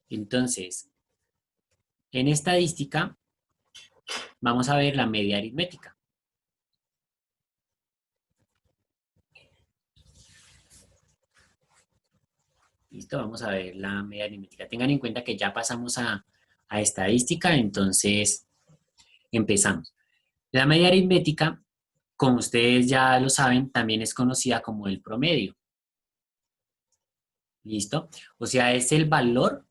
Entonces, en estadística, vamos a ver la media aritmética. Listo, vamos a ver la media aritmética. Tengan en cuenta que ya pasamos a estadística, entonces empezamos. La media aritmética, como ustedes ya lo saben, también es conocida como el promedio. ¿Listo? O sea, es el valor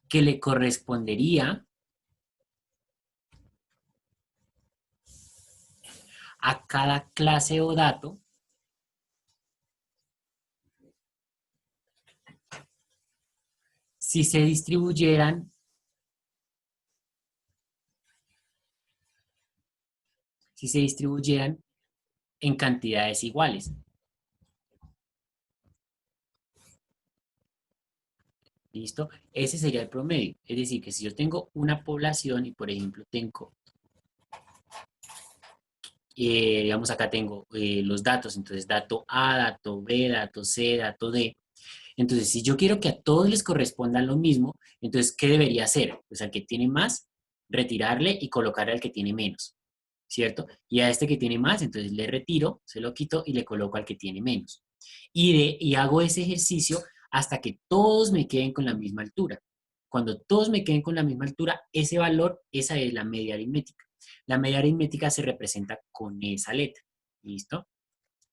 que le correspondería a cada clase o dato si se distribuyeran en cantidades iguales. ¿Listo? Ese sería el promedio. Es decir, que si yo tengo una población y, por ejemplo, tengo, digamos, acá tengo los datos, entonces dato A, dato B, dato C, dato D. Entonces, si yo quiero que a todos les corresponda lo mismo, entonces, ¿qué debería hacer? Pues al que tiene más, retirarle y colocarle al que tiene menos, ¿cierto? Y a este que tiene más, entonces le retiro, se lo quito y le coloco al que tiene menos. Y hago ese ejercicio hasta que todos me queden con la misma altura. Cuando todos me queden con la misma altura, ese valor, esa es la media aritmética. La media aritmética se representa con esa letra. ¿Listo?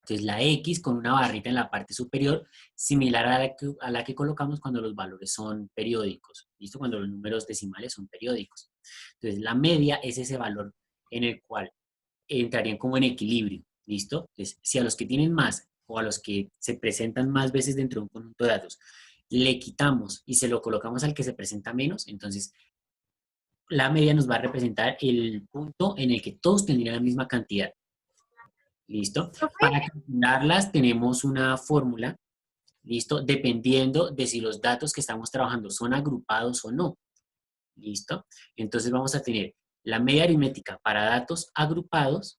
Entonces la X con una barrita en la parte superior, similar a la que colocamos cuando los valores son periódicos. ¿Listo? Cuando los números decimales son periódicos. Entonces la media es ese valor en el cual entrarían como en equilibrio. ¿Listo? Entonces, si a los que tienen más o a los que se presentan más veces dentro de un conjunto de datos le quitamos y se lo colocamos al que se presenta menos, entonces la media nos va a representar el punto en el que todos tendrían la misma cantidad. ¿Listo? Profe, Para calcularlas tenemos una fórmula, ¿listo? Dependiendo de si los datos que estamos trabajando son agrupados o no. ¿Listo? Entonces vamos a tener la media aritmética para datos agrupados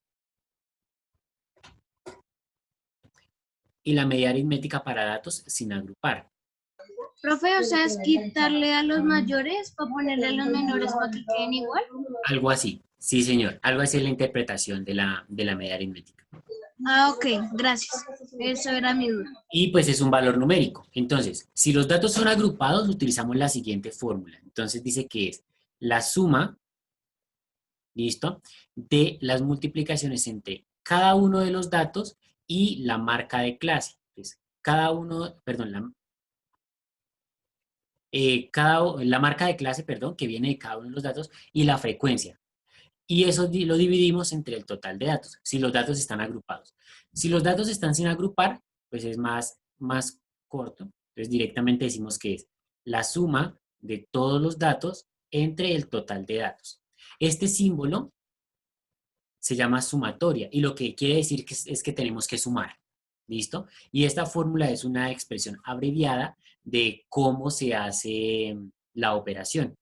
y la media aritmética para datos sin agrupar. profe, o sea, es quitarle a los mayores para ponerle a los menores para que queden igual. Algo así, sí señor, algo así es la interpretación de la media aritmética. Ah, ok, gracias. Eso era mi duda. Y pues es un valor numérico. Entonces, si los datos son agrupados, utilizamos la siguiente fórmula. Entonces dice que es la suma, ¿listo? De las multiplicaciones entre cada uno de los datos y la marca de clase. Entonces, cada uno, perdón, la marca de clase, perdón, que viene de cada uno de los datos y la frecuencia. Y eso lo dividimos entre el total de datos, si los datos están agrupados. Si los datos están sin agrupar, pues es más corto. Entonces directamente decimos que es la suma de todos los datos entre el total de datos. Este símbolo se llama sumatoria y lo que quiere decir es que tenemos que sumar. ¿Listo? Y esta fórmula es una expresión abreviada de cómo se hace la operación.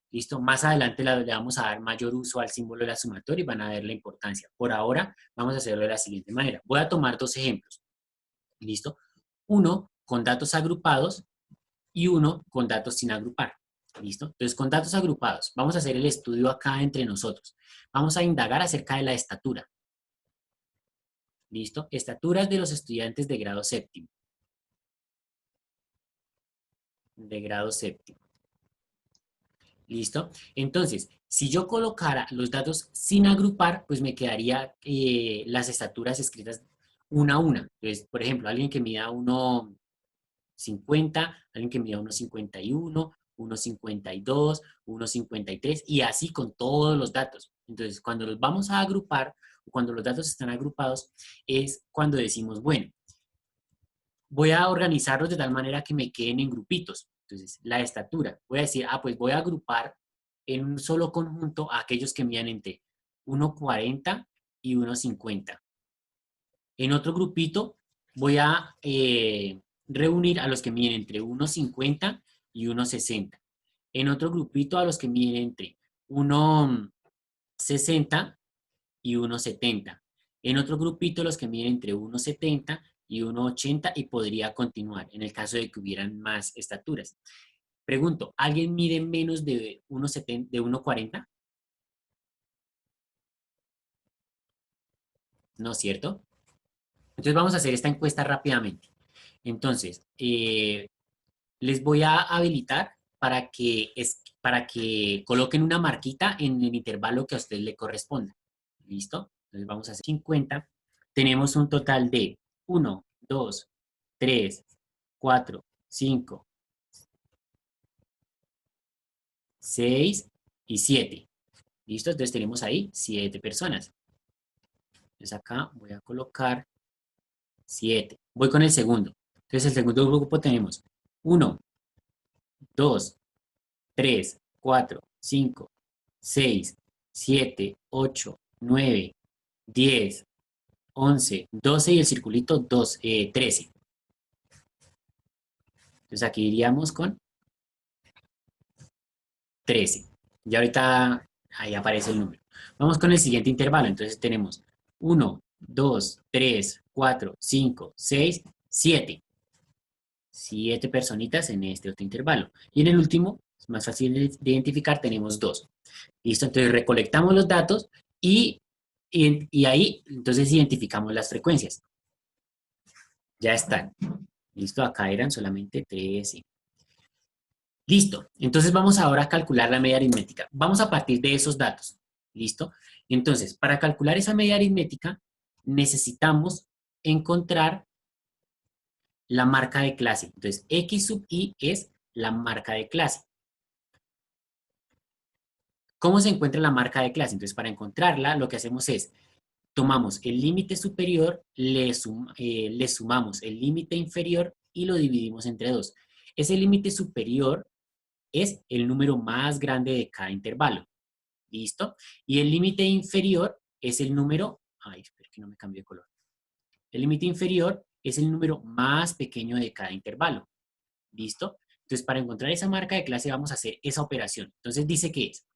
¿Listo? Más adelante le vamos a dar mayor uso al símbolo de la sumatoria y van a ver la importancia. Por ahora vamos a hacerlo de la siguiente manera. Voy a tomar dos ejemplos. ¿Listo? Uno con datos agrupados y uno con datos sin agrupar. ¿Listo? Entonces, con datos agrupados, vamos a hacer el estudio acá entre nosotros. Vamos a indagar acerca de la estatura. ¿Listo? Estaturas de los estudiantes de grado séptimo. De grado séptimo. ¿Listo? Entonces, si yo colocara los datos sin agrupar, pues me quedaría las estaturas escritas una a una. Entonces, por ejemplo, alguien que mida 1,50, alguien que mida 1,51, 1,52, 1,53 y así con todos los datos. Entonces, cuando los vamos a agrupar o cuando los datos están agrupados, es cuando decimos, bueno, voy a organizarlos de tal manera que me queden en grupitos. Entonces, la estatura. Voy a decir, pues voy a agrupar en un solo conjunto a aquellos que midan entre 1,40 y 1,50. En otro grupito voy a reunir a los que miden entre 1,50 y 1,60. En otro grupito a los que miden entre 1,60 y 1,70. En otro grupito los que miden entre 1,70 y 1,80 y podría continuar en el caso de que hubieran más estaturas. Pregunto, ¿alguien mide menos de 1,70, de 1,40? ¿No es cierto? Entonces vamos a hacer esta encuesta rápidamente. Entonces, les voy a habilitar para que coloquen una marquita en el intervalo que a usted le corresponda. ¿Listo? Entonces vamos a hacer 50. Tenemos un total de 1, 2, 3, 4, 5, 6 y 7. ¿Listo? Entonces tenemos ahí 7 personas. Entonces acá voy a colocar 7. Voy con el segundo. Entonces el segundo grupo tenemos 1, 2, 3, 4, 5, 6, 7, 8, 9, 10, 11, 12 y el circulito 13. Entonces aquí iríamos con 13. Y ahorita ahí aparece el número. Vamos con el siguiente intervalo. Entonces tenemos 1, 2, 3, 4, 5, 6, 7. 7 personitas en este otro intervalo. Y en el último, es más fácil de identificar, tenemos 2. ¿Listo? Entonces recolectamos los datos y ahí entonces identificamos las frecuencias. Ya están. ¿Listo? Acá eran solamente 13. Listo. Entonces vamos ahora a calcular la media aritmética. Vamos a partir de esos datos. ¿Listo? Entonces, para calcular esa media aritmética, necesitamos encontrar la marca de clase. Entonces, X sub I es la marca de clase. ¿Cómo se encuentra la marca de clase? Entonces, para encontrarla, lo que hacemos es, tomamos el límite superior, le sumamos el límite inferior y lo dividimos entre 2. Ese límite superior es el número más grande de cada intervalo. ¿Listo? Y el límite inferior es el número... Ay, espero que no me cambie de color. El límite inferior es el número más pequeño de cada intervalo. ¿Listo? Entonces, para encontrar esa marca de clase vamos a hacer esa operación. Entonces, dice que es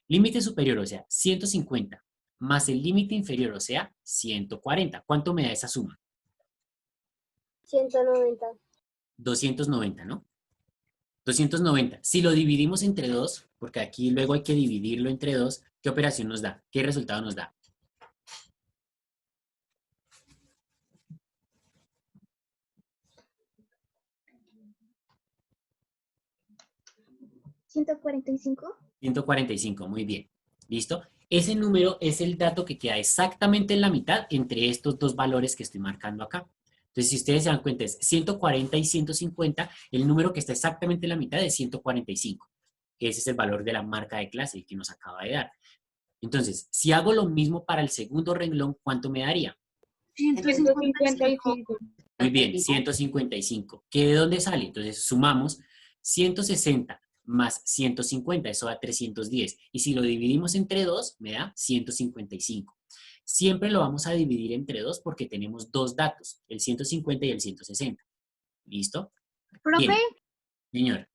límite superior, o sea, 150, más el límite inferior, o sea, 140. ¿Cuánto me da esa suma? 190. 290, ¿no? 290. Si lo dividimos entre 2, porque aquí luego hay que dividirlo entre 2, ¿qué operación nos da? ¿Qué resultado nos da? 145. 145, muy bien. ¿Listo? Ese número es el dato que queda exactamente en la mitad entre estos dos valores que estoy marcando acá. Entonces, si ustedes se dan cuenta, es 140 y 150, el número que está exactamente en la mitad es 145. Ese es el valor de la marca de clase que nos acaba de dar. Entonces, si hago lo mismo para el segundo renglón, ¿cuánto me daría? 155. Muy bien, 155. ¿Qué de dónde sale? Entonces, sumamos 160 más 150, eso da 310. Y si lo dividimos entre 2, me da 155. Siempre lo vamos a dividir entre 2 porque tenemos dos datos, el 150 y el 160. ¿Listo? Profe, Bien, señor.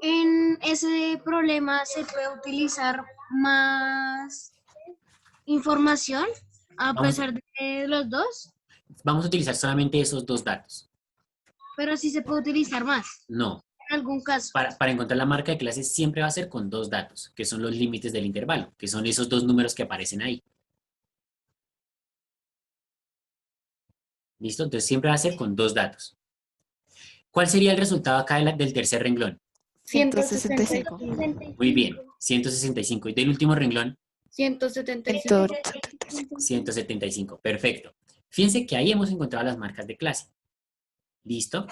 en ese problema se puede utilizar más información a Vamos, pesar de los dos, vamos a utilizar solamente esos dos datos. pero sí se puede utilizar más No, en algún caso. para encontrar la marca de clase siempre va a ser con dos datos, que son los límites del intervalo, que son esos dos números que aparecen ahí. ¿Listo? Entonces siempre va a ser con dos datos. ¿Cuál sería el resultado acá del tercer renglón? 165. Muy bien, 165. ¿Y del último renglón? 175. 175. Perfecto. Fíjense que ahí hemos encontrado las marcas de clase. ¿Listo?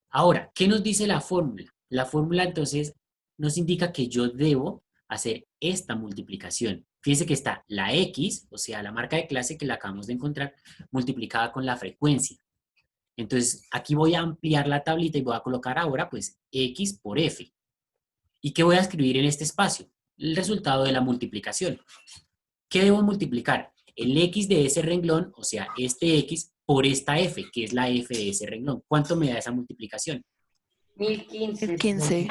Ahora, ¿qué nos dice la fórmula? La fórmula entonces nos indica que yo debo hacer esta multiplicación. Fíjense que está la X, o sea, la marca de clase que la acabamos de encontrar, multiplicada con la frecuencia. Entonces, aquí voy a ampliar la tablita y voy a colocar ahora, pues, X por F. ¿Y qué voy a escribir en este espacio? El resultado de la multiplicación. ¿Qué debo multiplicar? El X de ese renglón, o sea, este X, por esta F, que es la F de ese renglón. ¿Cuánto me da esa multiplicación? 1015. 15.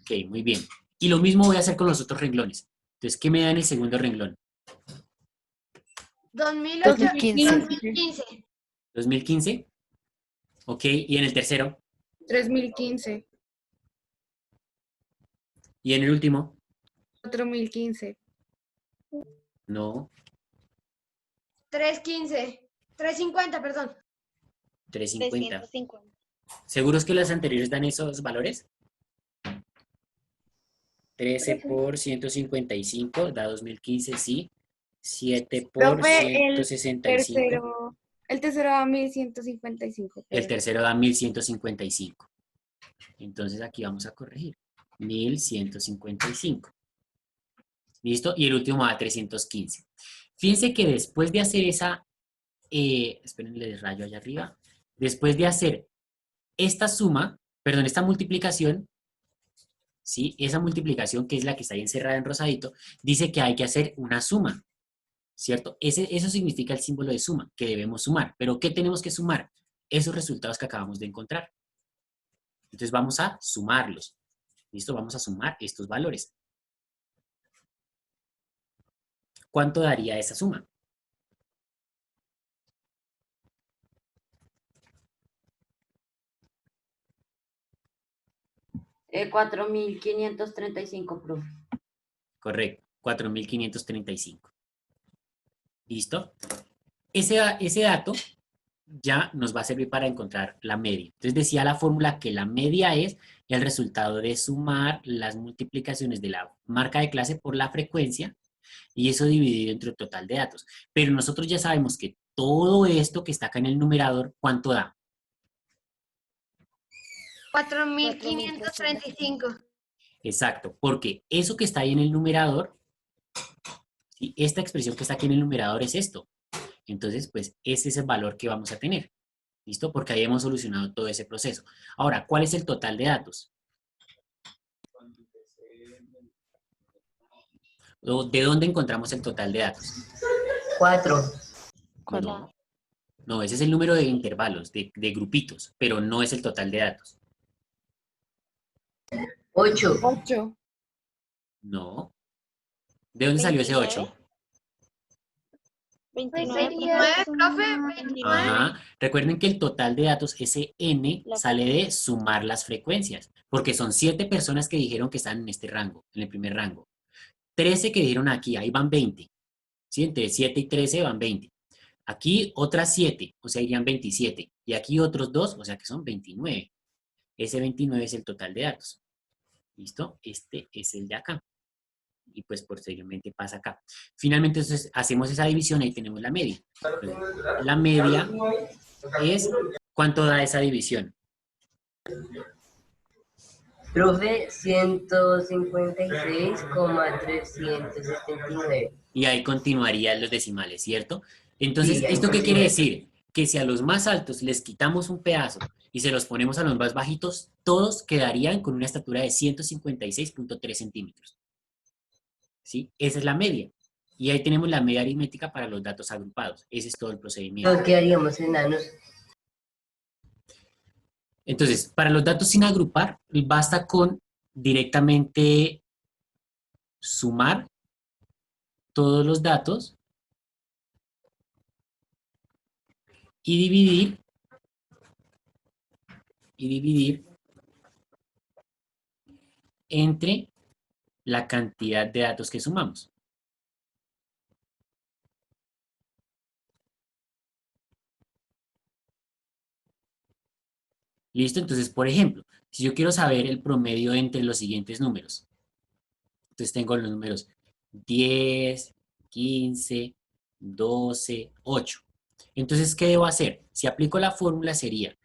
Ok, muy bien. Y lo mismo voy a hacer con los otros renglones. Entonces, ¿qué me da en el segundo renglón? 2015. 2015. 2015. Ok, y en el tercero. 3015. Y en el último. 4015. No, 315. 350, perdón. 350. 350. ¿Seguros que las anteriores dan esos valores? 13 por 155 da 2015, sí. 7 por Profe, 165. el tercero da 1155. El tercero da 1155. Entonces aquí vamos a corregir. 1155. ¿Listo? Y el último da 315. Fíjense que después de hacer esa, esperen, les rayo allá arriba. Después de hacer esta suma, perdón, esta multiplicación, ¿sí? Esa multiplicación, que es la que está ahí encerrada en rosadito, dice que hay que hacer una suma, ¿cierto? Eso significa el símbolo de suma, que debemos sumar. ¿Pero qué tenemos que sumar? Esos resultados que acabamos de encontrar. Entonces vamos a sumarlos. ¿Listo? Vamos a sumar estos valores. ¿Cuánto daría esa suma? Eh, 4535, profe. Correcto, 4535. ¿Listo? Ese dato ya nos va a servir para encontrar la media. Entonces decía la fórmula que la media es el resultado de sumar las multiplicaciones de la marca de clase por la frecuencia y eso dividido entre el total de datos. Pero nosotros ya sabemos que todo esto que está acá en el numerador, ¿cuánto da? 4535. Exacto, porque eso que está ahí en el numerador, ¿sí? Esta expresión que está aquí en el numerador es esto. Entonces, pues ese es el valor que vamos a tener. ¿Listo? Porque ahí hemos solucionado todo ese proceso. Ahora, ¿cuál es el total de datos? ¿De dónde encontramos el total de datos? 4. No, no, ese es el número de intervalos, de grupitos, pero no es el total de datos. 8. 8. No. ¿De dónde salió ese 8? 29, profe, 29. Ajá. Recuerden que el total de datos, ese n, sale de sumar las frecuencias, porque son 7 personas que dijeron que están en este rango, en el primer rango. 13 que dijeron aquí, ahí van 20. ¿Sí? Entre 7 y 13 van 20. Aquí otras 7, o sea, irían 27. Y aquí otros 2, o sea que son 29. Ese 29 es el total de datos. ¿Listo? Este es el de acá. Y pues posteriormente pasa acá. Finalmente, entonces, hacemos esa división y ahí tenemos la media. Entonces, la media es, ¿cuánto da esa división? Profe, 156,379. Y ahí continuarían los decimales, ¿cierto? Entonces, Sí, ahí ¿esto qué quiere continúa. decir? Que si a los más altos les quitamos un pedazo y se los ponemos a los más bajitos, todos quedarían con una estatura de 156,3 centímetros. ¿Sí? Esa es la media. Y ahí tenemos la media aritmética para los datos agrupados. Ese es todo el procedimiento. Nos quedaríamos enanos. Entonces, para los datos sin agrupar, basta con directamente sumar todos los datos y dividir entre la cantidad de datos que sumamos. ¿Listo? Entonces, por ejemplo, si yo quiero saber el promedio entre los siguientes números, entonces tengo los números 10, 15, 12, 8. Entonces, ¿qué debo hacer? Si aplico la fórmula sería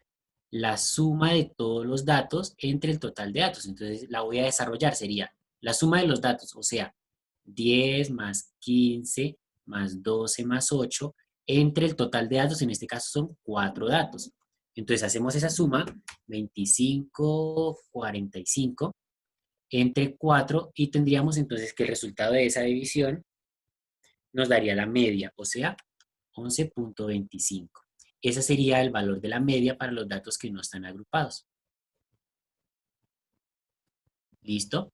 la suma de todos los datos entre el total de datos. Entonces, la voy a desarrollar, sería la suma de los datos, o sea, 10 más 15 más 12 más 8 entre el total de datos, en este caso son 4 datos. Entonces, hacemos esa suma, 25, 45, entre 4 y tendríamos entonces que el resultado de esa división nos daría la media, o sea, 11,25. Ese sería el valor de la media para los datos que no están agrupados. ¿Listo?